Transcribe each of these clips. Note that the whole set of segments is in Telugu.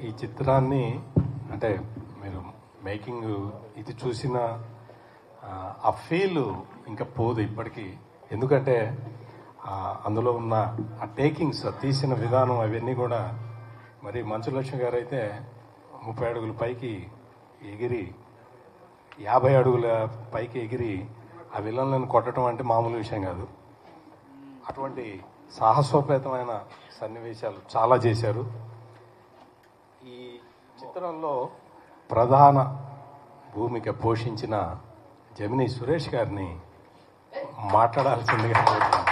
ఈ చిత్రాన్ని అంటే మీరు మేకింగ్ ఇది చూసిన ఆ ఫీల్ ఇంకా పోదు ఇప్పటికీ. ఎందుకంటే అందులో ఉన్న ఆ టేకింగ్స్ తీసిన విధానం అవన్నీ కూడా మరి మంచు లక్ష్మి గారు అయితే 30 అడుగుల పైకి ఎగిరి 50 అడుగుల పైకి ఎగిరి ఆ విలన్లను కొట్టడం అంటే మామూలు విషయం కాదు. అటువంటి సాహసోపేతమైన సన్నివేశాలు చాలా చేశారు. ఈ చిత్రంలో ప్రధాన భూమిక పోషించిన జమినీ సురేష్ గారిని మాట్లాడాల్సిందిగా కోరుతున్నాను.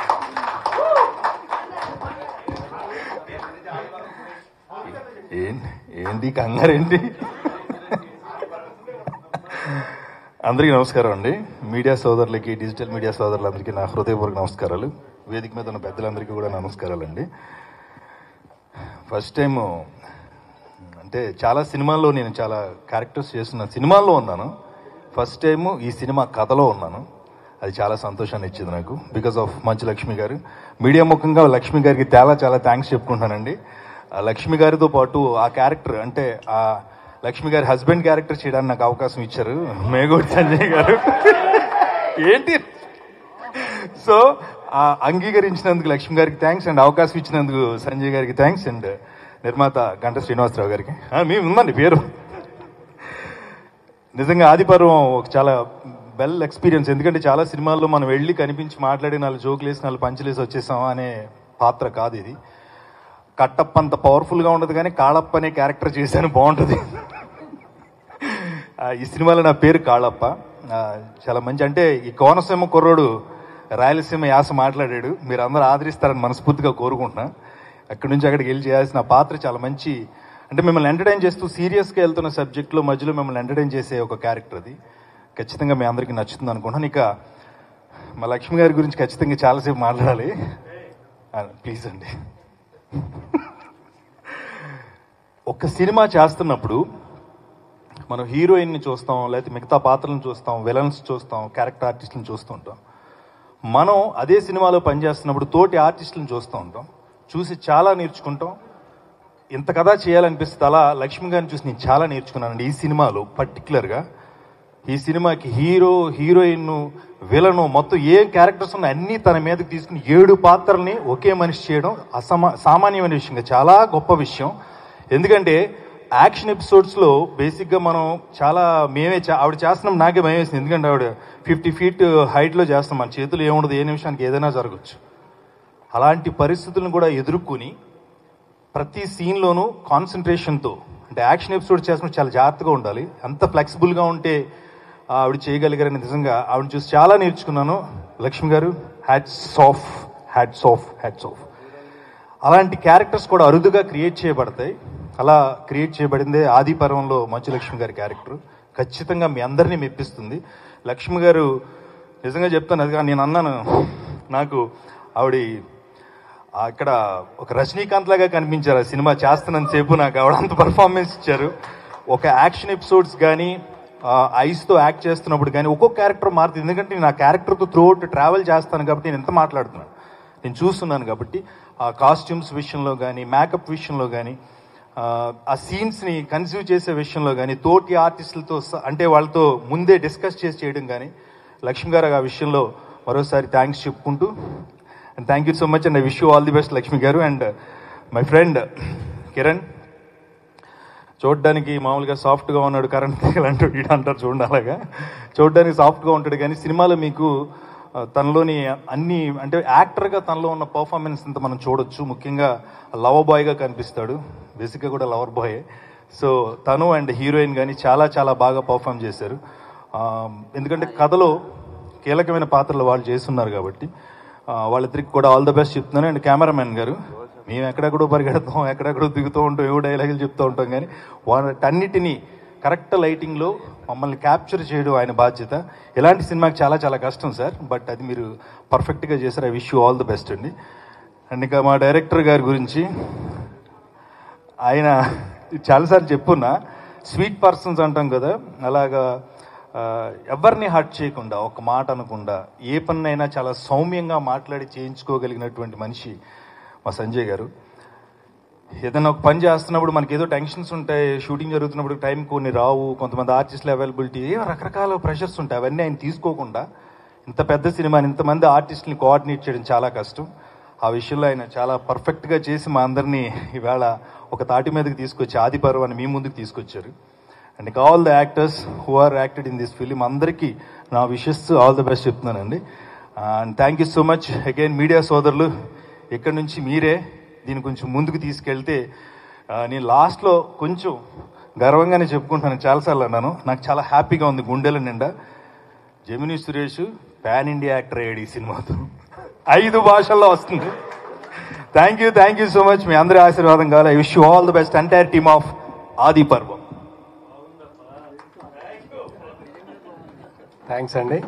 ఏంటి కంగారేంటి? అందరికీ నమస్కారం అండి. మీడియా సోదరులకి, డిజిటల్ మీడియా సోదరులందరికీ నా హృదయపూర్వక నమస్కారాలు. వేదిక మీద ఉన్న పెద్దలందరికీ కూడా నమస్కారాలండి. ఫస్ట్ టైం అంటే చాలా సినిమాల్లో నేను చాలా క్యారెక్టర్స్ చేస్తున్న సినిమాల్లో ఉన్నాను. ఫస్ట్ టైం ఈ సినిమా కథలో ఉన్నాను. అది చాలా సంతోషాన్ని ఇచ్చింది నాకు, బికాస్ ఆఫ్ మంచు లక్ష్మి గారు. మీడియా ముఖంగా లక్ష్మి గారికి చాలా థ్యాంక్స్ చెప్పుకుంటానండి. లక్ష్మి గారితో పాటు ఆ క్యారెక్టర్ అంటే ఆ లక్ష్మి గారి హస్బెండ్ క్యారెక్టర్ చేయడానికి నాకు అవకాశం ఇచ్చారు మేగోటి సంజయ్ గారు. ఏంటి సో అంగీకరించినందుకు లక్ష్మి గారికి థ్యాంక్స్, అండ్ అవకాశం ఇచ్చినందుకు సంజయ్ గారికి థ్యాంక్స్, అండ్ నిర్మాత గంట శ్రీనివాసరావు గారికి. మేము ఉందండి పేరు. నిజంగా ఆదిపర్వం ఒక చాలా వెల్ ఎక్స్పీరియన్స్. ఎందుకంటే చాలా సినిమాల్లో మనం వెళ్ళి కనిపించి మాట్లాడి 4 జోకులు వేసి 4 పంచులేసి వచ్చేసాం అనే పాత్ర కాదు ఇది. కట్టప్ప అంత పవర్ఫుల్గా ఉండదు, కానీ కాళప్ప అనే క్యారెక్టర్ చేశాను, బాగుంటుంది. ఈ సినిమాలో నా పేరు కాళప్ప. చాలా మంచి, అంటే ఈ కోనసీమ కుర్రోడు రాయలసీమ యాస మాట్లాడాడు. మీరు అందరూ ఆదరిస్తారని మనస్ఫూర్తిగా కోరుకుంటున్నా. అక్కడి నుంచి అక్కడికి వెళ్ళి చేయాల్సిన పాత్ర చాలా మంచి, అంటే మిమ్మల్ని ఎంటర్టైన్ చేస్తూ సీరియస్గా వెళ్తున్న సబ్జెక్ట్లో మధ్యలో మిమ్మల్ని ఎంటర్టైన్ చేసే ఒక క్యారెక్టర్ అది. ఖచ్చితంగా మీ అందరికీ నచ్చుతుంది అనుకుంటున్నాను. ఇక మా లక్ష్మి గారి గురించి ఖచ్చితంగా చాలాసేపు మాట్లాడాలి, ప్లీజ్ అండి. ఒక సినిమా చేస్తున్నప్పుడు మనం హీరోయిన్ని చూస్తాం, లేకపోతే మిగతా పాత్రలను చూస్తాం, విలన్స్ చూస్తాం, క్యారెక్టర్ ఆర్టిస్టులను చూస్తూ ఉంటాం. మనం అదే సినిమాలో పనిచేస్తున్నప్పుడు తోటి ఆర్టిస్టులను చూస్తూ ఉంటాం, చూసి చాలా నేర్చుకుంటాం. ఇంత కథ చేయాలనిపిస్తుంది. అలా లక్ష్మి గారిని చూసి నేను చాలా నేర్చుకున్నానండి ఈ సినిమాలో. పర్టికులర్గా ఈ సినిమాకి హీరో, హీరోయిన్, విలను మొత్తం ఏ క్యారెక్టర్స్ ఉన్నాయి అన్నీ తన మీదకి తీసుకుని 7 పాత్రల్ని ఒకే మనిషి చేయడం సామాన్యమైన విషయంగా చాలా గొప్ప విషయం. ఎందుకంటే యాక్షన్ ఎపిసోడ్స్లో బేసిక్గా మనం చాలా ఆవిడ చేస్తున్నాం, నాకే భయం వేసింది. ఎందుకంటే ఆవిడ 50 feet హైట్లో చేస్తాం, మన చేతులు ఏముండదు, ఏ నిమిషానికి ఏదైనా జరగచ్చు. అలాంటి పరిస్థితులను కూడా ఎదుర్కొని ప్రతి సీన్లోనూ కాన్సన్ట్రేషన్తో, అంటే యాక్షన్ ఎపిసోడ్ చేస్తున్నప్పుడు చాలా జాగ్రత్తగా ఉండాలి. అంత ఫ్లెక్సిబుల్గా ఉంటే ఆవిడ చేయగలిగారని నిజంగా ఆవిడ చూసి చాలా నేర్చుకున్నాను. లక్ష్మి గారు హ్యాట్స్ ఆఫ్. అలాంటి క్యారెక్టర్స్ కూడా అరుదుగా క్రియేట్ చేయబడతాయి. అలా క్రియేట్ చేయబడిందే ఆది పర్వంలో మంచు లక్ష్మి గారి క్యారెక్టర్. ఖచ్చితంగా మీ అందరినీ మెప్పిస్తుంది. లక్ష్మి గారు నిజంగా చెప్తాను, అది నేను అన్నాను, నాకు ఆవిడ ఇక్కడ ఒక రజనీకాంత్ లాగా కనిపించారు. ఆ సినిమా చేస్తున్నంతసేపు నాకు ఆవిడ అంత పర్ఫార్మెన్స్ ఇచ్చారు. ఒక యాక్షన్ ఎపిసోడ్స్ కానీ ఐస్తో యాక్ట్ చేస్తున్నప్పుడు కానీ ఒక్కొక్క క్యారెక్టర్ మారుతుంది. ఎందుకంటే నేను ఆ క్యారెక్టర్తో త్రూఅవుట్ ట్రావెల్ చేస్తాను కాబట్టి నేను ఎంత మాట్లాడుతున్నాను, నేను చూస్తున్నాను కాబట్టి. ఆ కాస్ట్యూమ్స్ విషయంలో కానీ, మేకప్ విషయంలో కానీ, ఆ సీన్స్ని కన్సీవ్ చేసే విషయంలో కానీ, తోటి ఆర్టిస్టులతో అంటే వాళ్ళతో ముందే డిస్కస్ చేసి చేయడం కానీ, లక్ష్మి గారు ఆ విషయంలో మరోసారి థ్యాంక్స్ చెప్పుకుంటూ, and thank you so much, and I wish you all the best Lakshmi garu. And my friend Kiran చూడడానికి మామూలుగా సాఫ్ట్గా ఉన్నాడు, కరెంట్ అంటూ వీడు అంటారు చూడండి, అలాగా చూడడానికి సాఫ్ట్గా ఉంటాడు. కానీ సినిమాలో మీకు తనలోని అన్ని, అంటే యాక్టర్గా తనలో ఉన్న పర్ఫార్మెన్స్ అంతా మనం చూడొచ్చు. ముఖ్యంగా లవర్ బాయ్గా కనిపిస్తాడు, బేసిక్గా కూడా లవర్ బాయే. సో తను అండ్ హీరోయిన్ కానీ చాలా బాగా పర్ఫామ్ చేశారు. ఎందుకంటే కథలో కీలకమైన పాత్రలు వాళ్ళు చేస్తున్నారు కాబట్టి వాళ్ళిద్దరికి కూడా ఆల్ ద బెస్ట్ చెప్తున్నాను. అండ్ కెమెరామెన్ గారు, మేము ఎక్కడెక్కడో పరిగెడతాం, ఎక్కడెక్కడో దిగుతూ ఉంటాం, ఏవో డైలాగులు చెప్తూ ఉంటాం, కానీ వాటన్నిటినీ కరెక్ట్ లైటింగ్లో మమ్మల్ని క్యాప్చర్ చేయడం ఆయన బాధ్యత. ఇలాంటి సినిమాకి చాలా కష్టం సార్, బట్ అది మీరు పర్ఫెక్ట్గా చేశారు. I wish you all the best అండి. అండ్ ఇంకా మా డైరెక్టర్ గారి గురించి, ఆయన చాలాసార్లు చెప్పున్నా, స్వీట్ పర్సన్స్ అంటాం కదా, అలాగా ఎవరిని హర్ట్ చేయకుండా, ఒక మాట అనకుండా, ఏ పన్నైనా చాలా సౌమ్యంగా మాట్లాడి చేయించుకోగలిగినటువంటి మనిషి మా సంజయ్ గారు. ఏదైనా ఒక పని చేస్తున్నప్పుడు మనకి ఏదో టెన్షన్స్ ఉంటాయి, షూటింగ్ జరుగుతున్నప్పుడు టైం కొన్ని రావు, కొంతమంది ఆర్టిస్టుల అవైలబిలిటీ, రకరకాల ప్రెషర్స్ ఉంటాయి. అవన్నీ ఆయన తీసుకోకుండా ఇంత పెద్ద సినిమాని ఇంతమంది ఆర్టిస్టుని కోఆర్డినేట్ చేయడం చాలా కష్టం. ఆ విషయంలో ఆయన చాలా పర్ఫెక్ట్గా చేసి మా అందరినీ ఈవేళ ఒక తాటి మీదకి తీసుకొచ్చి ఆదిపర్వం అని మీ ముందుకు తీసుకొచ్చారు. And all the actors who are acted in this film అందరికీ నా విషెస్ ఆల్ ద బెస్ట్ చెప్తున్నానండి. And thank you so much again media సోదరులు. ఇక్కడ నుంచి మీరే దీన్ని కొంచెం ముందుకు తీసుకెళ్తే నేను లాస్ట్లో కొంచెం గర్వంగానే చెప్పుకుంటున్నాను, చాలాసార్లు అన్నాను, నాకు చాలా హ్యాపీగా ఉంది గుండెల నిండా. Gemini Suresh pan India actor అయ్యాడు ఈ సినిమాతో, 5 భాషల్లో వస్తుంది. Thank you so much. మీ అందరి ఆశీర్వాదం కావాలి. I wish you all the best entire team of Adiparvam. Thanks అండి.